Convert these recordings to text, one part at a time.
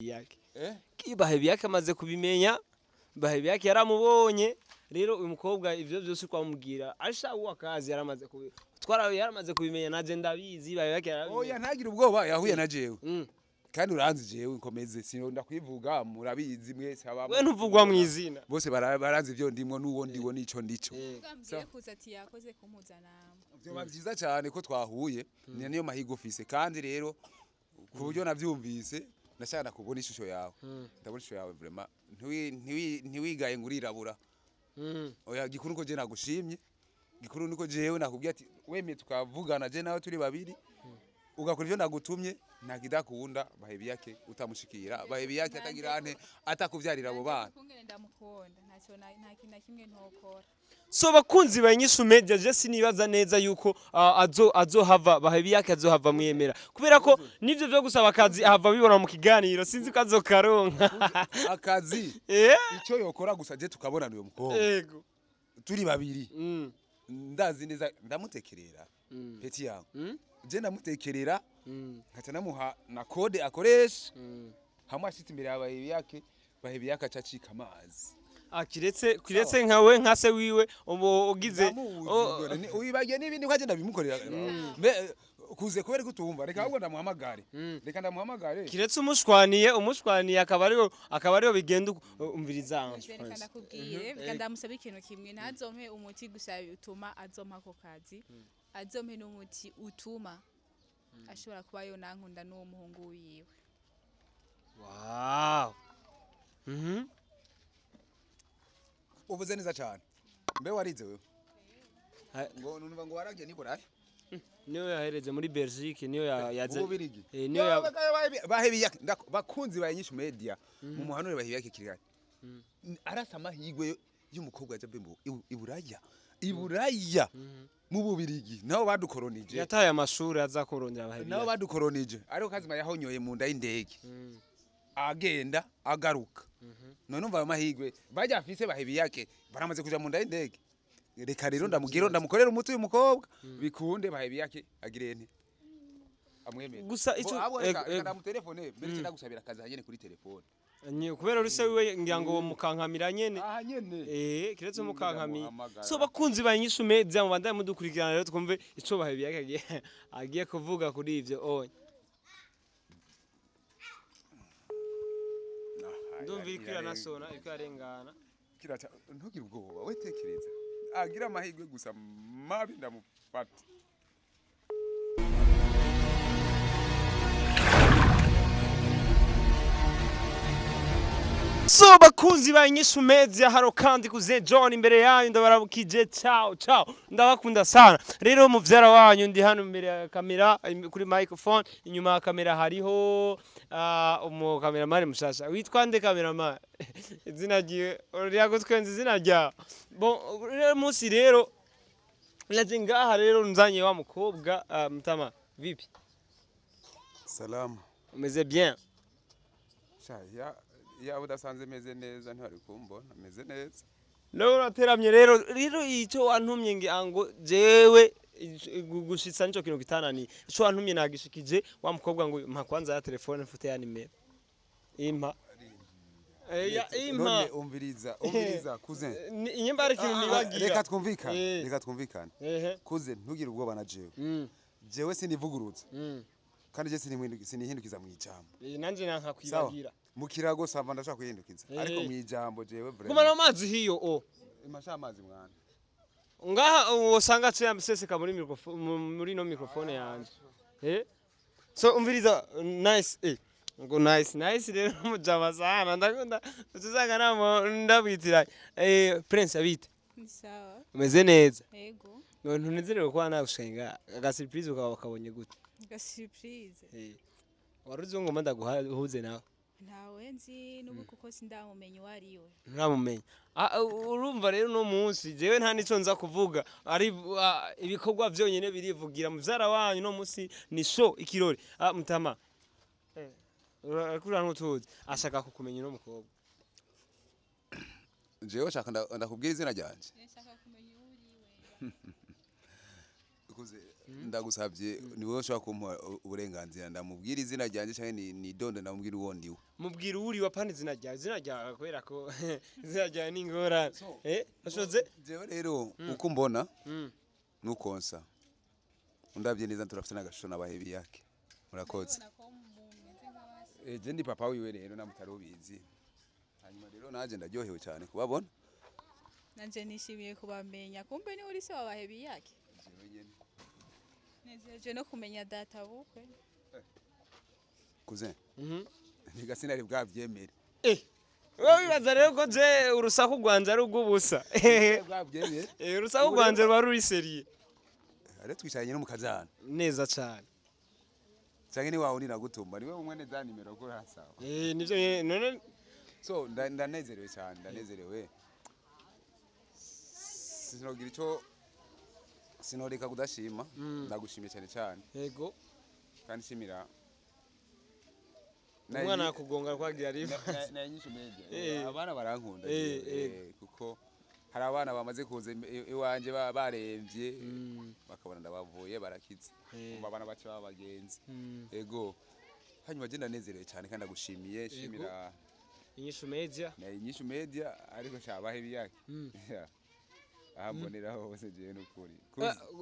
Bahebiyake Bahebiyake amaze kubimenya Bahebiyake yaramubonye rero uyu mukobwa ivyo byose kwamubwira asha uwo akazi yaramaze kubimenya naje ndabizi Bahebiyake oya ntagira ubwoba yahuye na jewe kandi uranzi jewe nkomeze sinonda kwivuga murabizi mwese abamwe we ntuvugwa mu izina bose barazi ivyo ndimwo nuwo ndiwo nico ndico Ugambye kuza ati yakoze kumuzana byo byiza cyane ko twahuye niyo mahigo office kandi rero ku buryo navyumvise ndashaka kubona ishusho yawe ndabona ishusho yawe vraiment ntiwigaye ngurirabura oya gikuru ko je nagushimye gikuru niko jewe nakubwiye ati wemeye tukavugana je nawe turi babiri ugakora ivyo nagutumye ntakidakunda Bahebiyake utamushikira Bahebiyake atagirane atakuvyarira abo bana kungene ndamukunda ntacyo nta kintu na kimwe ntokora so bakunzi ba INYISHU media je sinibaza neza yuko azohava Bahebiyake azohava mwemera kubera ko nivyo byo gusaba akazi ahava bibona mu kiganiro sinzi ko azokaronka akazi ico yokora gusa je tukabona niyo mukobwa yego turi babiri ndazi neza ndamutekerera peti yangu je ndamutekerera nkaca namuha na code akoresha hamwe ashitse imbere ya Bahebiyake acacika amazi kiretse nkawe nka se wiwe ugize uyibagiye n'ibindi ko agenda bimukorera kuze kubera ko utumva reka ahubwo ndamuhamagare reka ndamuhamagare kiretse umushwaniye akaba ariyo bigenda umviriza reka ndakubwiye reka ndamusaba ikintu kimwe ntazompe umuti gusa utuma azompa ako kazi azompe n'umuti utuma ashobora kuba yo nankunda n'uwo muhungu wiwe wow uvuze neza cyane mbe warize wewe ngo numva ngo waragiye niburaye niyo yahereje muri Belgique niyo yaze niyo Bahebiyake bakunzi ba INYISHU media mu muhanure Bahebiyake kirigari arasa amahigwe y'umukobwa aje bembo iburaya mu bubirigi nabo badukoronije yataye amashuri azakorondera Bahebiyake nabo badukoronije ariko kazima yahonyoye mu nda y'indege agenda agaruka none umva amahigwe bajya afise Bahebiyake baramaze kuja mu nda y'indege reka rero ndamukorera umuti uyu mukobwa bikunde Bahebiyake agirene amwemera gusa ico ndamutelefone mbere cyenda gusabira akazi hanyene kuri telefone kubera uri se wiwe ngira ngo mukankamira nyene kiretse mukankami so bakunzi ba INYISHU media mu bandaye mudukurikirana rero twumve ico Bahebiyake agiye kuvuga kuri ivyo oya ndumva ikira nasona ikarengana kirata ntugira ubwoba we tekereza agira amahigwe gusa mabi ndamufata so bakunzi ba INYISHU media haro kandi kuze John imbere yanyu ndabarabukije ciao ndabakunda sana rero muvyara wanyu ndi hano imbere ya kamera kuri microphone inyuma ya kamera hariho umu cameraman mushasha witwa nde cameraman izina giye ryagutwenze izina rya bon rero musi rero naje ngaha rero nzanye wa mukobwa mutama vipi salama umeze bien ya udasanze meze neza ntari kumbona meze neza no rateramye rero ico wantumye ngo jewe gushitsa nico kintu gitanani ico wantumye nagishikije wa mukobwa ngo mpa kwanza ya telefone mfute ya nimero impa impa umviriza cousin inyemba ari kintu nibagira reka twumvikane cousin ntugire ubwoba na jewe sinivugurutse kandi je sinihindukiza mu ijambo nanje nanka kwibagira mukirago sava ndashaka kuhindukiza ariko mu ijambo jewe vraiment kumana amazi hiyo imasha amazi mwana ngaha usanga cyambeseseka muri no microphone yanje so umviriza nice ngo nice rero mujama sana ndakunda tuzanga namo ndabwitira Prince abite sawa umeze neza yego none ntunezerewe kwa nagushenga aga surprise ukabonye gute aga surprise waruzi ngo manda guhuze nawe ntawe nzi nubu kuko sindamumenye wariwe ntamumenye urumva rero no munsi jewe nta nico nza kuvuga ari ibikorwa byonyene birivugira muvyara wanyu no munsi ni show ikirori mutama akura ntutuzi ashaka kukumenya no mukobwa jewe shaka ndakubwira izina ryanje nshaka kumenya uriwe nikuze ndagusabye ni wowe ushaka kumpa uburenganzira ndamubwira izina ryanje cyane ni donde ndamubwira uwo ndiwe mubwira uri wapana izina ryawe kubera ko izina ryawe ni ingorane ashoze jewe rero uko mbona nukonsa undabye neza turafite n'agashusho n'Abahebiyake murakoze je ndi papa wiwe rero namutari ubizi hanyuma rero naje ndaryohewe cyane kubabona nanje nishimiye kubamenya kumbe ni uri se w'Abahebiyake jewe nyene nezeje no kumenya data bukwe cousin niga sinari bwavyemere wowe bibaza rero ko je urusaku rwanje ari ubw'ubusa bwavyemere urusaku rwanje rwa ruri seriye are twicaranye no mukazana neza cyane canke ni wawe nagutuma niwe umwe neza nimero ko hasawa nivyo none so ndanezerewe cyane ndanezerewe sinogira ico sinoreka kudashima ndagushimiye cyane cyane yego kandi shimira umwana kugonga kwagira riva na inyishu media abana barankunda kuko hari abana bamaze kuza iwanje baremvye bakabona ndabavuye barakize umva abana bacu babagenzi yego hanyuma je ndanezerewe cyane kandi ndagushimiye shimira inyishu media na inyishu media ariko Abahebiyake ahambonera hose je n'ukuri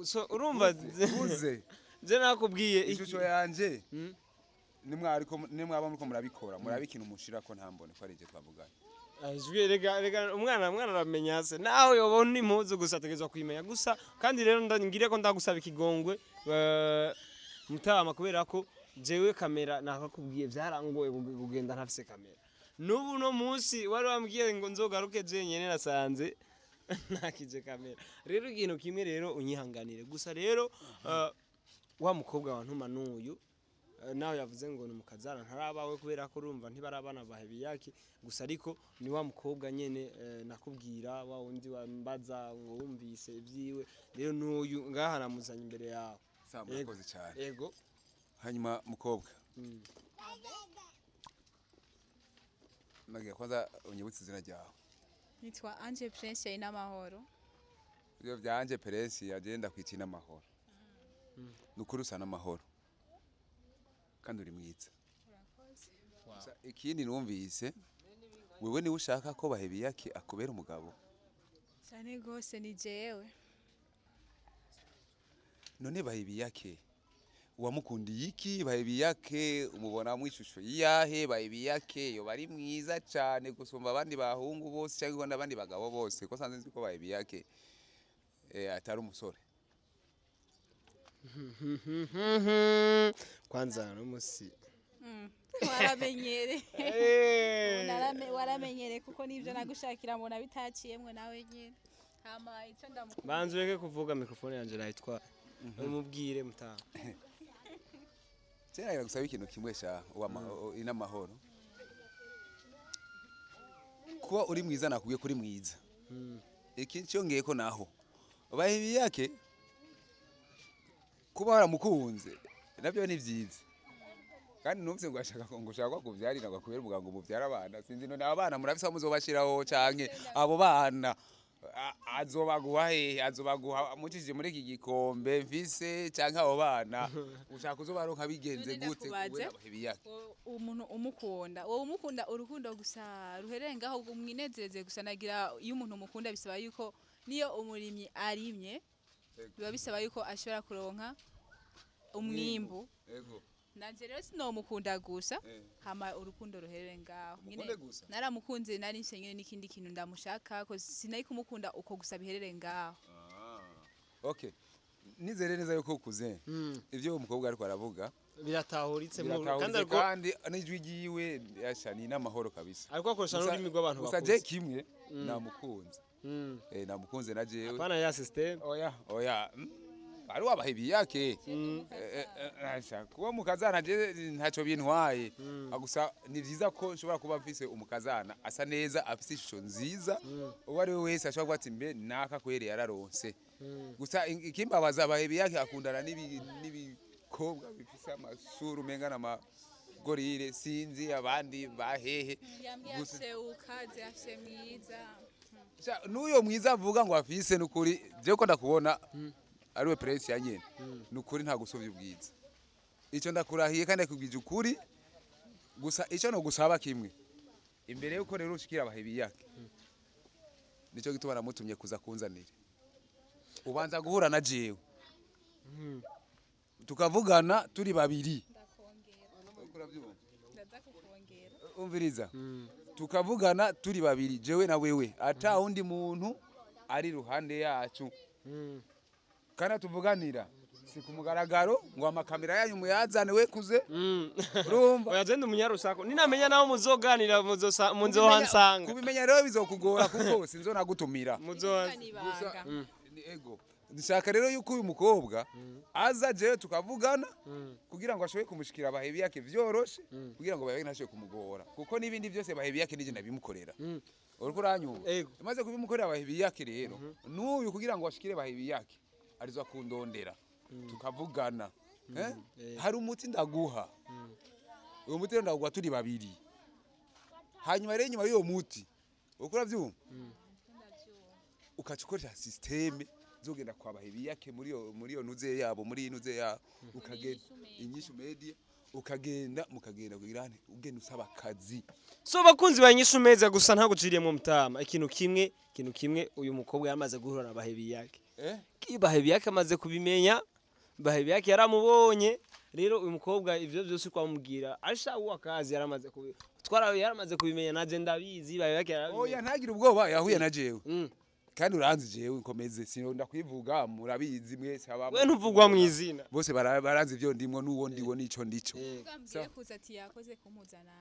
so urumva kuze je nakubwiye ishusho yanje nimwaba muriko murabikora murabikina umushira ko ntambone ko arije twavugana ajwe rega umwana aramenya se nawe yobona impuzu gusa tegezwa kwimenya gusa kandi rero ngire ko ndagusaba ikigongwe mutama kubera ko jewe kamera nakakubwiye byarangoye kugenda ntafise kamera nubu no munsi wari wambwiye ngo nzogaruke je nyene nasanze nakije kamera rero ikintu kimwe rero unyihanganire gusa rero wa mukobwa wa ntuma n'uyu nawe yavuze ngo ni mukazana ntarabawe kubera ko urumva ntibarabana Bahebiyake gusa ariko ni wa mukobwa nyene nakubwira wa wundi wambaza ngo wumvise ibyiwe rero n'uyu ngaha namuzanye imbere yawe murakoze cyane yego hanyuma mukobwa nagiye kwanza unyibutse izina ryawe nitwa Ange Prince y'Inamahoro ibyo bya Ange Prince yagenda kwikina amahoro nukuri usa n'amahoro kandi uri mwiza ikindi numvise wewe niwe ushaka ko Bahebiyake akubera umugabo cyane gose ni jewe none Bahebiyake wamukundiye iki Bahebiyake umubona mu ishusho yahe Bahebiyake yo bari mwiza cyane gusumba abandi bahungu bose cyangwa abandi bagabo bose ko sanze nzi ko Bahebiyake atari umusore kwanza no musi waramenyere kuko nivyo nagushakira mbona bitaciyemwe nawe nyene hama ico ndamukunda banzweke kuvuga mikrofone yanje rayitwa umubwire mutama cyera gusaba ikintu kimwe sha inamahoro kuba uri mwiza nakubwiye kuri mwiza iki cyongeye ko naho Bahebiyake kuba waramukunze nabyo ni byiza kandi numvise ngo ashaka ngo ushaka kubyarira ngo kubera umuganga umubyara abana sinzi none abana murabisa muzobashiraho canke abo bana azobaguha azobaguha mucishije muri iki gikombe mfise canke abo bana ushaka uzobaronka bigenze gute kubera Bahebiyake umuntu umukunda wowe umukunda urukundo gusa ruherengaho umwinezereze gusa nagira iyo umuntu umukunda bisaba yuko niyo umurimyi arimye biba bisaba yuko ashobora kuronka umwimbu nanje rero sinomukunda gusa hama urukundo ruherere ngaho nyine naramukunze nari nsenyene n'ikindi kintu ndamushaka ko sinari kumukunda uko gusa biherere ngaho okay nizere neza yuko ukuze ivyo umukobwa ariko aravuga biratahuritse kandi n'ijwi giwe yasha ni n'amahoro kabisa ariko akoresha n'ururimi rw'abantu bakuze gusa je kimwe namukunze namukunze na jewe apana ya system oya ari Bahebiyake asha kuba mukazana je ntaco bintwaye gusa ni vyiza ko nshobora kuba mfise umukazana asa neza afise ishusho nziza uwo ari we wese ashobora kwati mbe naka kwere yararonse gusa ikimbabaza Bahebiyake akundana n'ibikobwa bifise amasuru menga n'amagorire sinzi abandi bahehe gusa ukaze afise mwiza nuyo mwiza avuga ngo afise nukuri je ko ndakubona ariwe prince ya nyene nukuri nta gusovya ubwiza ico ndakurahiye kandi akubwije ukuri gusa ico no gusaba kimwe imbere yuko rero ushikira Bahebiyake nico gituma namutumye kuza kunzanira ubanza guhura na jewe tukavugana turi babiri umviriza tukavugana turi babiri jewe na wewe ata undi muntu ari ruhande yacu kana tuvuganira si kumugaragaro ngo amakamera yanyu muyazane we kuze urumva oyazende umunyarusako ninamenya naho muzoganira muzohansanga kubimenya rero bizokugora kuko sinzona gutumira muzohanibanga ego ndashaka rero yuko uyu mukobwa aza jewe tukavugana kugira ngo ashobe kumushikira Bahebiyake vyoroshe kugira ngo Bahebiyake nashobe kumugora kuko nibindi byose Bahebiyake nije ndabimukorera uriko uranyumva maze kubimukorera Bahebiyake rero n'uyu kugira ngo ashikire Bahebiyake arizwa kundondera tukavugana hari umuti ndaguha uwo muti ndaguha turi babiri hanyuma rero nyuma y'uwo muti ukora vyumva ukacukorera systeme zogenda kwa Bahebiyake muri yo nuze yabo muri nuze ya ukagenda inyishu media ukagenda kugirane ugenda usaba akazi so bakunzi ba INYISHU media gusa nta guciriye mu mutama ikintu kimwe uyu mukobwa yamaze guhura na Bahebiyake Bahebiyake amaze kubimenya Bahebiyake yaramubonye rero uyu mukobwa ivyo byose kwamubwira asha uwa akazi yaramaze kubimenya naje ndabizi Bahebiyake yarabimenye oya ntagira ubwoba yahuye na jewe kandi uranzi jewe nkomeze sino ndakwivuga murabizi mwese we ntuvugwa mu izina bose baranzi ivyo ndimwo n'uwo ndiwo nico ndico ugambye kuza ati yakoze kumuzana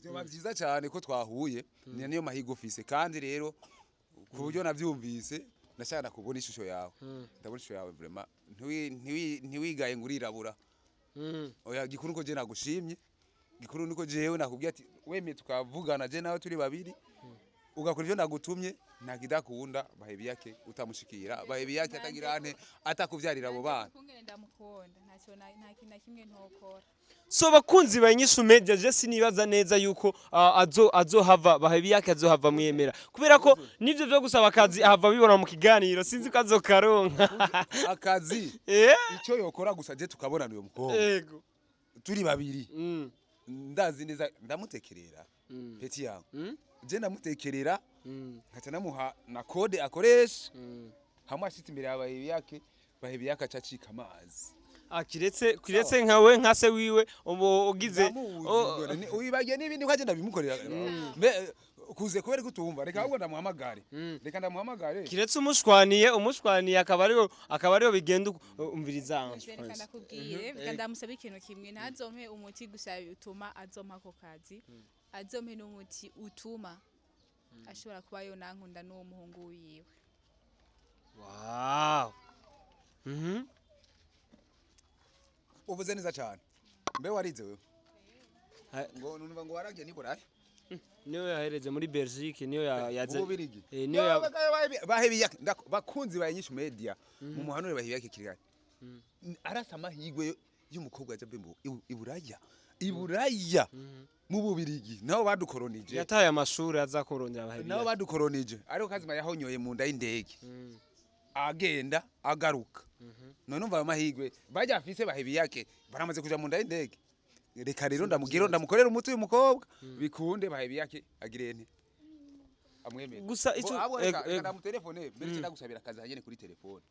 byo bavyiza cyane ko twahuye niyo mahigo ufise kandi rero ku buryo navyumvise ndashaka kubona ishusho yawe ndabona ishusho yawe vraiment ntiwigaye ngurirabura oya gikuru ko je nagushimye gikuru niko jewe nakubwiye ati wemeye tukavugana je nawe turi babiri ugakora ivyo nagutumye ntakidakunda Bahebiyake utamushikira Bahebiyake atagirane atakuvyarira abo bana ndamukunda nta kintu kimwe ntokora so bakunzi ba INYISHU media je sinibaza neza yuko azohava Bahebiyake azohava mwemera kubera ko nivyo byo gusaba akazi ahava bibona mu kiganiro sinzi ko azokaronka akazi ico yokora gusa je tukabona niyo mukobwa yego turi babiri ndazi neza ndamutekerera peti yangu je ndamutekerera nkata namuha na code akoresha hamwe ashitse imbere ya Bahebiyake acacika amazi kiretse nkawe nkase wiwe ugize uyibagiye n'ibindi kwaje ndabimukorera kuze kubera kutumva reka ahubwo ndamuhamagare kiretse umushwaniye akaba ariyo bigenda umviriza reka ndakubwiye reka ndamusaba ikintu kimwe ntazompe umuti gusa utuma azompa ako kazi azompe n'umuti utuma ashobora kuba yo nankunda n'uwo muhungu wiwe wow uvuze neza cyane mbe warize wewe ngo numva ngo waragiye niburaye niyo yahereje muri Belgique niyo yaje niyo Bahebiyake bakunzi ba INYISHU media mu muhanure Bahebiyake kirigari arasa amahigwe y'umukobwa aje bembo iburaya mu Bubirigi nabo badukoronije yataye amashuri azakorondera Bahebiyake nabo badukoronije ariko kazima yahonyoye mu nda y'indege agenda agaruka none umva amahigwe bajya afise Bahebiyake baramaze kuja mu nda y'indege reka rero ndamukorera umuti uyu mukobwa bikunde Bahebiyake agirene amwemera gusa ico mu telefone mbere ndagusabira akazi hanyene kuri telefone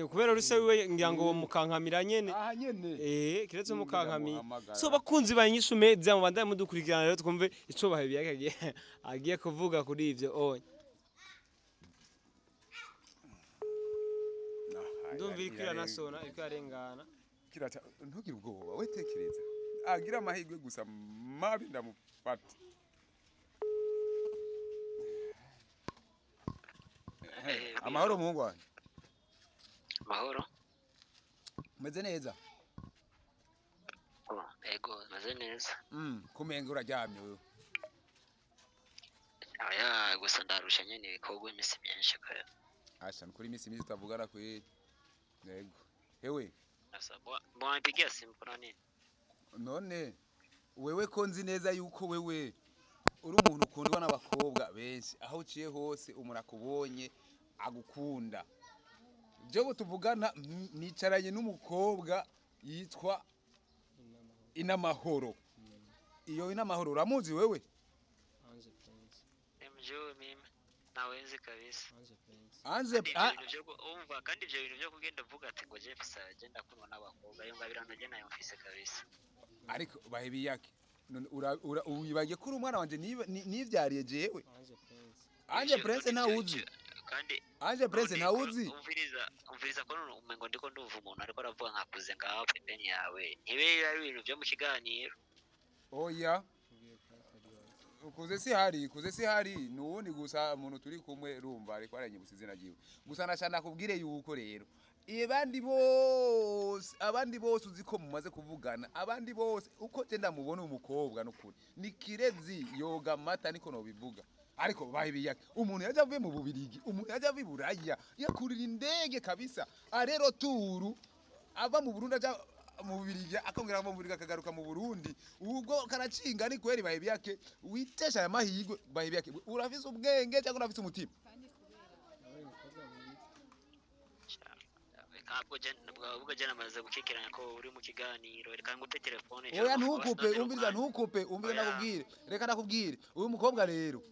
kubera ruse wiwe ngira ngo mukankamira nyene kiretse mukankamiye so bakunzi ba INYISHU media mu bandaye mudukurikirana rero twumve ico Bahebiyake agiye kuvuga kuri ivyo onye ndumvira ikira nasona ikarengana kiracha ntugira ubwoba we tekereza agira amahigwe gusa mabi ndamufata amahoro muhungu wanjye mahoro meze neza ego meze neza kumenga uraryamye wewe aya gusa ndarusha nyene ibikogwe imisi myinshi kare asha kuri imisi myinshi tutavugana kwe ego hewe asa bwa mpigia simu kuna nini none wewe ko nzi neza yuko wewe uri umuntu ukundwa n'abakobwa benshi aho uciye hose umuntu akubonye agukunda jewe tuvugana nicaranye n'umukobwa yitwa Inamahoro. Iyo Inamahoro uramuzi wewe? Mjue mimi nawenzi kabisa. Anze Umva kandi ivyo bintu byo kugenda vuga ati ngo Jeff agenda kunwa n'abakobwa yo ngabirano je nayo mfise kabisa. ariko Bahebiyake uyibagiye kuri umwana wanje nivyariye jewe. Ange Prince ntawuzi. Kandi Ange Prince ntawuzi. Umviriza ko umengo ndiko nduva umuntu ariko aravuga nkakuze ngaho pembeni yawe. Ntibe ari ibintu byo mu kiganiro. Oya. Kuze si hari nuwundi gusa umuntu turi kumwe rumva ariko aranyibutsa izina giwe. Gusa nashana kubwire yuko rero abandi bose uziko mumaze kuvugana abandi bose uko tenda mubona umukobwa nukuri ni kirezi yoga mata niko no bivuga ariko Bahebiyake umuntu yaje avuye mu Bubirigi umuntu yaje avuye Buraya yakurira indege kabisa arero turu ava mu Burundi aja mu Bubirigi akongera mu Bubirigi akagaruka mu Burundi ubwo karacinga ni kweri Bahebiyake witesha ya mahigwe Bahebiyake urafise ubwenge cyangwa urafise umutima Kabwo je namaze gukekiranya ko uri mu kiganiro reka ngute telefone oya ntukupe nakubwire reka nakubwire uyu mukobwa rero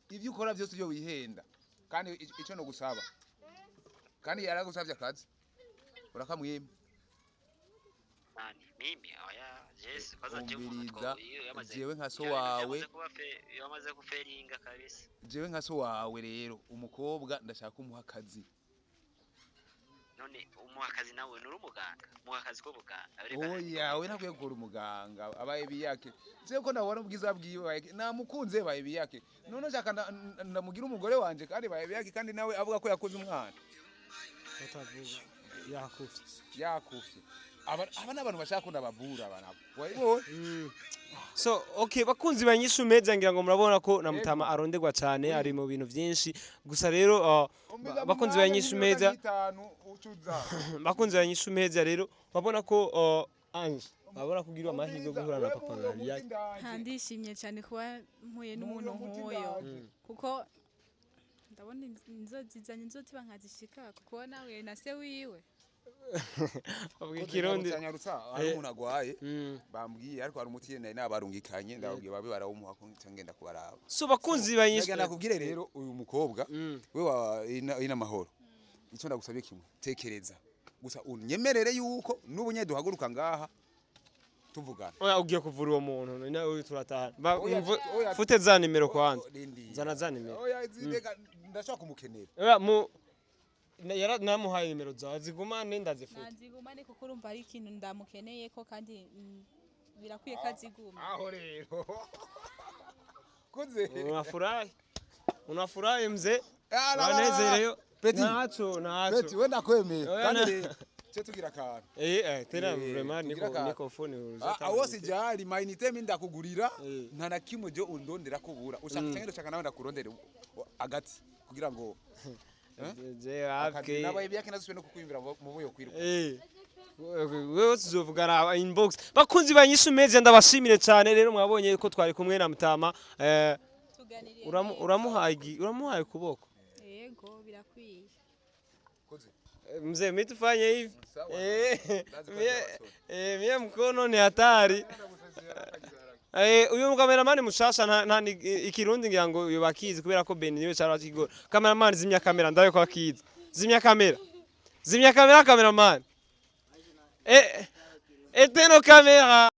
ivyo ukora byose byo wihenda kandi ico no gusaba kandi yaragusavye akazi urakamwima mimi oya yes kwaza jewe nka so wawe yamaze kuferinga kabisa jewe nka so wawe rero umukobwa ndashaka kumuha akazi none umuhakazi nawe nuri umuganga umuhakazi ko buganga oya we nakwiye gukora umuganga Bahebiyake je ko ndabona ubwiza bwiwe namukunze Bahebiyake none nshaka ndamugira umugore wanje kandi Bahebiyake kandi nawe avuga ko yakoze umwana utavuga yakufye aba n'abantu bashaka ko ndababura abanabo so okay bakunzi banyishu meza ngira ngo murabona ko na Mutama aronderwa cyane ari mu bintu byinshi gusa rero bakunzi banyishu meza rero babona ko Ange babona kugira amahirwe guhura na Papa Bahebiyake ndishimye cyane kuba mpuye n'umuntu nk'uyo kuko ndabona inzozizanye inzotiba nkazishika kuko nawe na se wiwe Abwe kirundi ari umuntu agwaye bambwiye ariko ari umuti yene nabarungikanye ndabwiye babe barawumuha ko ngenda kubaraba so bakunzi banyishu nakubwire rero uyu mukobwa we wa Inamahoro icyo ndagusabye kimwe tekereza gusa unyemerere yuko n'ubunye duhaguruka ngaha tuvugana oya ugiye kuvura uwo muntu nawe turatahana fute za nimero kwanza zana za nimero oya ndashaka kumukenera oya namuhaye nimero zawe zigumane ndazifute nazigumane kuko urumva ari ikintu ndamukeneye ko kandi birakwiye kaziguma aho rero kuze unafurahi mzee wanezereyo nacho Peti we ndakwemeye kandi cyo tugira akantu tena vraiment niko phone uzata aho sijari mainite mi ndakugurira nta na kimwe je undondera kubura ushaka cyangwa ushaka nawe ndakurondera agati kugira ngo je abke n'Abahebiyake nazuswe no kukwimvira mu buyo kwiruka wewe tuzovugana inbox bakunzi banyishu meze ndabashimire cyane rero mwabonye ko twari kumwe na Mutama uramuhaye kuboko yego birakwiye mzee mitufanye hivi mie mkono ni hatari uyu kameramani mushasha nta ikirundi ngira ngo yobakizi kubera ko Ben niwe cyara kigora kameramani zimya kamera ndaye ko akiza zimya kamera kameramani eteno kamera